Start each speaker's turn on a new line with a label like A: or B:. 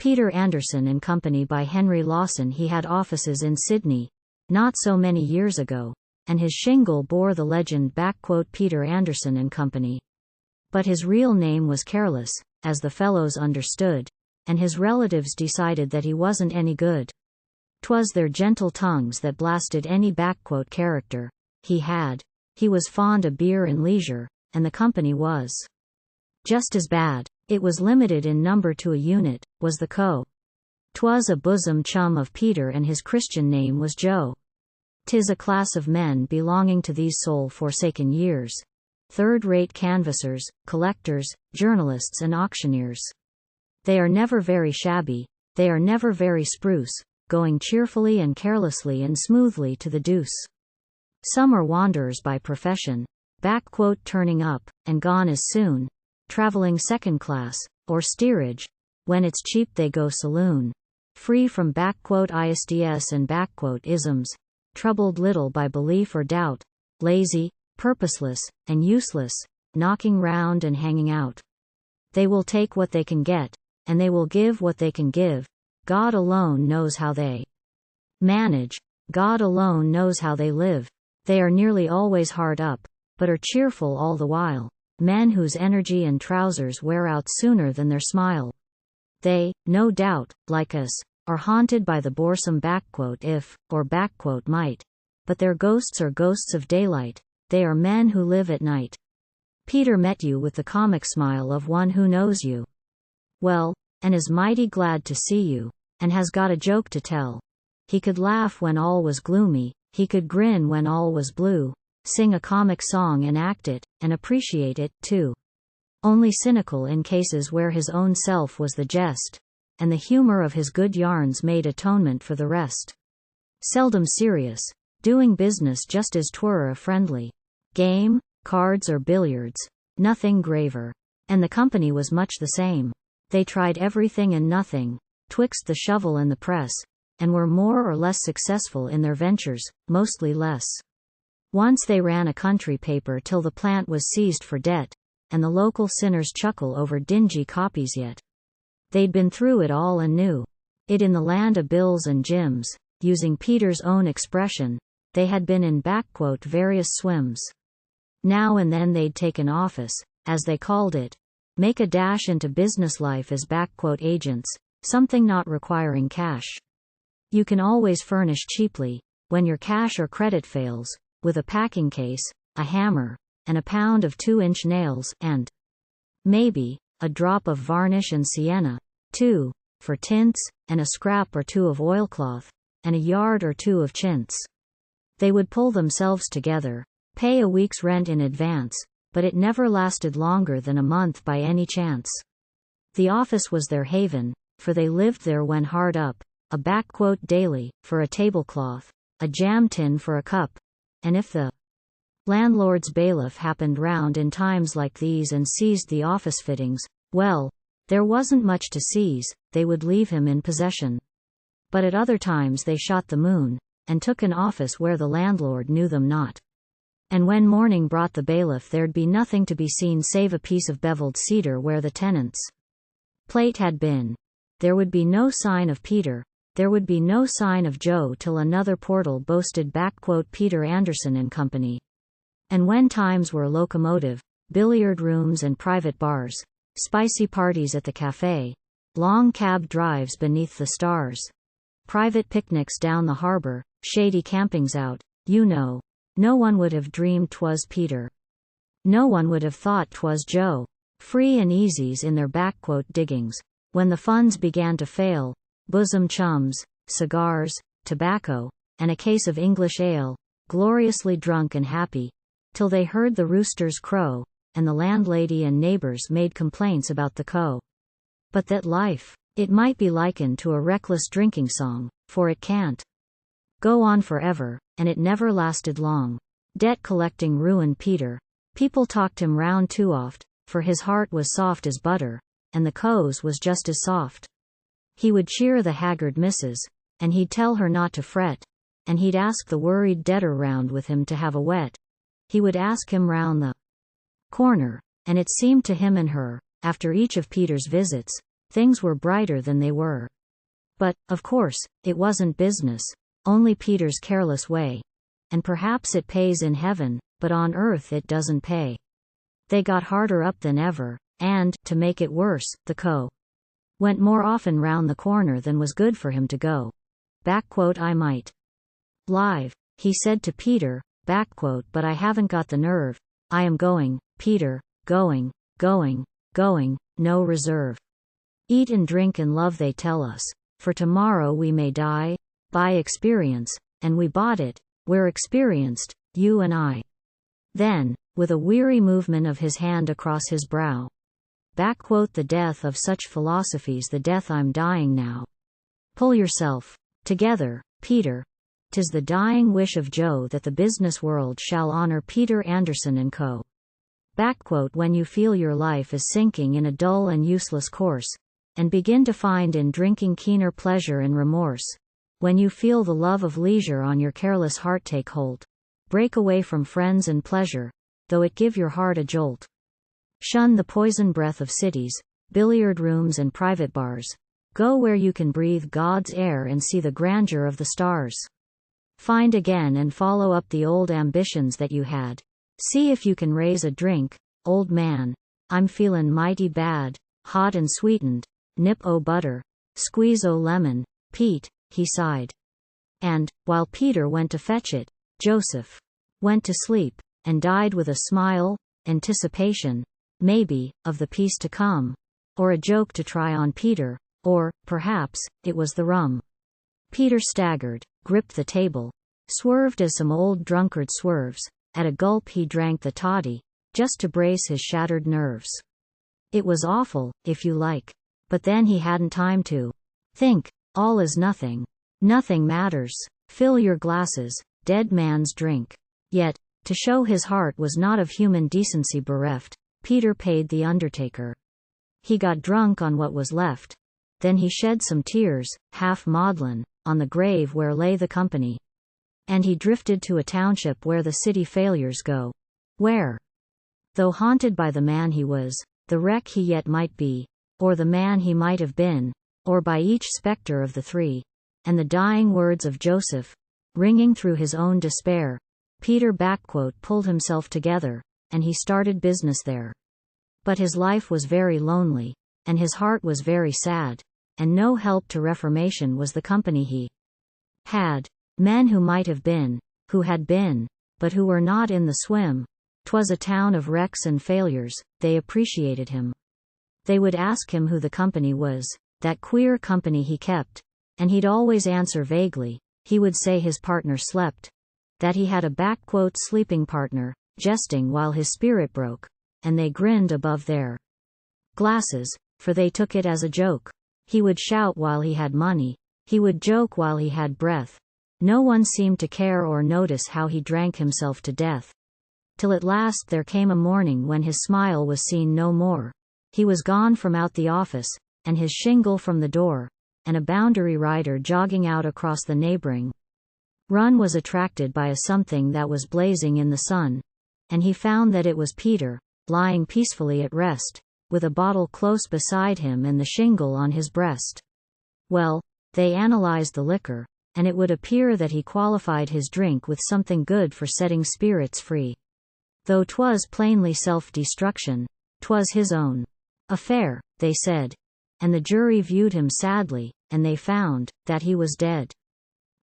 A: Peter Anderson and Company by Henry Lawson. He had offices in Sydney, not so many years ago, and his shingle bore the legend Peter Anderson and Company. But his real name was Careless, as the fellows understood, and his relatives decided that he wasn't any good. 'Twas their gentle tongues that blasted any character he had. He was fond of beer and leisure, and the company was just as bad. It was limited in number to a unit, was the co. 'Twas a bosom chum of Peter, and his Christian name was Joe. 'Tis a class of men belonging to these soul-forsaken years, third-rate canvassers, collectors, journalists and auctioneers. They are never very shabby, they are never very spruce, going cheerfully and carelessly and smoothly to the deuce. Some are wanderers by profession, turning up, and gone as soon, traveling second class, or steerage, when it's cheap they go saloon. Free from isds and isms, troubled little by belief or doubt, lazy, purposeless, and useless, knocking round and hanging out. They will take what they can get, and they will give what they can give. God alone knows how they manage. God alone knows how they live. They are nearly always hard up, but are cheerful all the while. Men whose energy and trousers wear out sooner than their smile. They, no doubt, like us, are haunted by the boresome if, or might. But their ghosts are ghosts of daylight. They are men who live at night. Peter met you with the comic smile of one who knows you well, and is mighty glad to see you, and has got a joke to tell. He could laugh when all was gloomy, he could grin when all was blue, sing a comic song and act it, and appreciate it, too. Only cynical in cases where his own self was the jest, and the humor of his good yarns made atonement for the rest. Seldom serious, doing business just as 'twere a friendly game, cards or billiards, nothing graver. And the company was much the same. They tried everything and nothing, twixt the shovel and the press, and were more or less successful in their ventures, mostly less. Once they ran a country paper till the plant was seized for debt, and the local sinners chuckle over dingy copies yet. They'd been through it all and knew it in the land of Bills and Jims. Using Peter's own expression, they had been in various swims. Now and then they'd take an office, as they called it, make a dash into business life as agents, something not requiring cash. You can always furnish cheaply, when your cash or credit fails, with a packing case, a hammer, and a pound of 2-inch nails, and maybe a drop of varnish and sienna, too, for tints, and a scrap or two of oilcloth, and a yard or two of chintz. They would pull themselves together, pay a week's rent in advance, but it never lasted longer than a month by any chance. The office was their haven, for they lived there when hard up, a daily, for a tablecloth, a jam tin for a cup, and if the landlord's bailiff happened round in times like these and seized the office fittings, well, there wasn't much to seize, they would leave him in possession. But at other times they shot the moon, and took an office where the landlord knew them not. And when morning brought the bailiff, there'd be nothing to be seen save a piece of beveled cedar where the tenant's plate had been. There would be no sign of Peter, there would be no sign of Joe till another portal boasted Peter Anderson and Company. And when times were locomotive, billiard rooms and private bars, spicy parties at the cafe, long cab drives beneath the stars, private picnics down the harbor, shady campings out, no one would have dreamed 'twas Peter. No one would have thought 'twas Joe. Free and easies in their diggings. When the funds began to fail, bosom chums, cigars, tobacco, and a case of English ale, gloriously drunk and happy, till they heard the roosters crow, and the landlady and neighbors made complaints about the co. But that life, it might be likened to a reckless drinking song, for it can't go on forever, and it never lasted long. Debt collecting ruined Peter. People talked him round too oft, for his heart was soft as butter, and the co's was just as soft. He would cheer the haggard missus, and he'd tell her not to fret, and he'd ask the worried debtor round with him to have a wet. He would ask him round the corner, and it seemed to him and her, after each of Peter's visits, Things were brighter than they were. But, of course, it wasn't business, only Peter's careless way. And perhaps it pays in heaven, but on earth it doesn't pay. They got harder up than ever, and, to make it worse, the co. went more often round the corner than was good for him to go. I might live, he said to Peter, but I haven't got the nerve. I am going, Peter, going, no reserve. Eat and drink and love they tell us, for tomorrow we may die. By experience, and we bought it, we're experienced, you and I. Then, with a weary movement of his hand across his brow, the death of such philosophies, the death I'm dying now. Pull yourself together, Peter. 'Tis the dying wish of Joe that the business world shall honor Peter Anderson and Co. When you feel your life is sinking in a dull and useless course, and begin to find in drinking keener pleasure and remorse, when you feel the love of leisure on your careless heart take hold, break away from friends and pleasure, though it give your heart a jolt. Shun the poison breath of cities, billiard rooms and private bars. Go where you can breathe God's air and see the grandeur of the stars. Find again and follow up the old ambitions that you had. See if you can raise a drink, old man. I'm feelin' mighty bad, hot and sweetened. Nip o' butter, squeeze o' lemon, Pete, he sighed. And, while Peter went to fetch it, Joseph went to sleep, and died with a smile, anticipation, maybe, of the peace to come. Or a joke to try on Peter, or, perhaps, it was the rum. Peter staggered, gripped the table, swerved as some old drunkard swerves. At a gulp he drank the toddy, just to brace his shattered nerves. It was awful, if you like. But then he hadn't time to think. All is nothing. Nothing matters. Fill your glasses, dead man's drink. Yet, to show his heart was not of human decency bereft, Peter paid the undertaker. He got drunk on what was left. Then he shed some tears, half maudlin, on the grave where lay the company. And he drifted to a township where the city failures go. Where, though haunted by the man he was, the wreck he yet might be, or the man he might have been, or by each spectre of the three, and the dying words of Joseph, ringing through his own despair, Peter pulled himself together, and he started business there. But his life was very lonely, and his heart was very sad, and no help to reformation was the company he had. Men who might have been, who had been, but who were not in the swim. 'Twas a town of wrecks and failures. They appreciated him. They would ask him who the company was, that queer company he kept, and he'd always answer vaguely. He would say his partner slept, that he had a sleeping partner, jesting while his spirit broke, and they grinned above their glasses, for they took it as a joke. He would shout while he had money, he would joke while he had breath. No one seemed to care or notice how he drank himself to death. Till at last there came a morning when his smile was seen no more. He was gone from out the office, and his shingle from the door, and a boundary rider jogging out across the neighboring run was attracted by a something that was blazing in the sun, and he found that it was Peter, lying peacefully at rest, with a bottle close beside him and the shingle on his breast. Well, they analyzed the liquor, and it would appear that he qualified his drink with something good for setting spirits free. Though 'twas plainly self-destruction, 'twas his own affair, they said. And the jury viewed him sadly, and they found that he was dead.